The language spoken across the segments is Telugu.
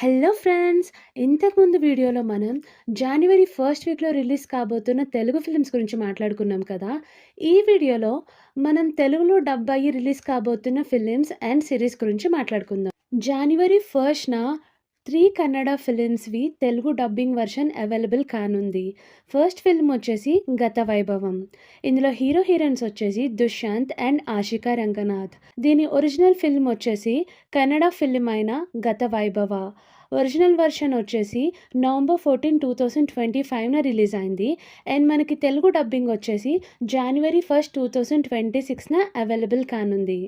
Hello friends! ఇంతకుముందు వీడియోలో మనం జనవరి ఫస్ట్ వీక్‌లో రిలీజ్ కాబోతున్న తెలుగు ఫిల్మ్స్ గురించి మాట్లాడుకున్నాం కదా! ఈ వీడియోలో మనం తెలుగులో డబ్ అయ్యి రిలీజ్ కాబోతున్న ఫిలిమ్స్ అండ్ సీరీస్ గురించి మాట్లాడుకుందాం. జనవరి 1న 3 కన్నడ ఫిలిమ్స్‌వి తెలుగు డబ్బింగ్ వెర్షన్ అవైలబుల్ కానుంది. ఫస్ట్ ఫిల్మ్ వచ్చేసి 'గత వైభవం'. ఇందులో హీరో హీరోయిన్స్ వచ్చేసి దుష్యంత్ అండ్ ఆషికా రంగనాథ్. దీని ఒరిజినల్ ఫిల్మ్ వచ్చేసి కన్నడ ఫిల్మ్ అయిన 'గత వైభవ'. ఒరిజినల్ వెర్షన్ వచ్చేసి నవంబర్ 14, 2025న రిలీజ్ అయింది. అండ్ మనకి తెలుగు డబ్బింగ్ వచ్చేసి జనవరి 1, 2026న అవైలబుల్ కానుంది.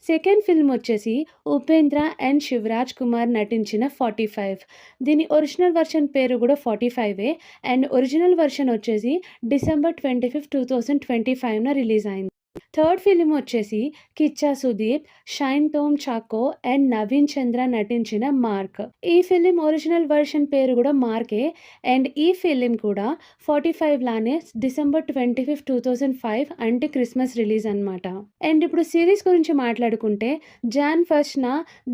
సెకండ్ ఫిల్మ్ వచ్చేసి ఉపేంద్ర అండ్ శివరాజ్ కుమార్ నటించిన 45. దీని ఒరిజినల్ వెర్షన్ పేరు కూడా 45 అండ్ ఒరిజినల్ వెర్షన్ వచ్చేసి డిసెంబర్ 25, 2025న రిలీజ్ అయింది. థర్డ్ ఫిల్మ్ వచ్చేసి కిచ్చా సుదీప్, షైన్ టోమ్ చాకో అండ్ నవీన్ చంద్ర నటించిన 'మార్క్'. ఈ ఫిలిం ఒరిజినల్ వెర్షన్ పేరు కూడా మార్కే అండ్ ఈ ఫిలిం కూడా 45 లానే డిసెంబర్ 25, 2005 అంటే క్రిస్మస్ రిలీజ్ అనమాట. అండ్ ఇప్పుడు సీరీస్ గురించి మాట్లాడుకుంటే జాన్ 1న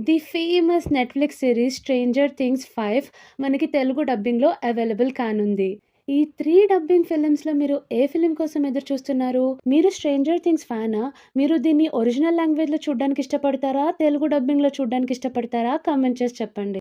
the famous Netflix series 'Stranger Things 5' మనకి తెలుగు డబ్బింగ్‌లో అవైలబుల్ కానుంది. ఈ 3 డబ్బింగ్ ఫిలిమ్స్‌లో మీరు ఏ ఫిలిం కోసం ఎదురు చూస్తున్నారు? మీరు 'స్ట్రేంజర్ థింగ్స్' ఫ్యానా? మీరు దీన్ని ఒరిజినల్ లాంగ్వేజ్‌లో చూడ్డానికి ఇష్టపడతారా? తెలుగు డబ్బింగ్‌లో చూడ్డానికి ఇష్టపడతారా? కామెంట్ చేసి చెప్పండి.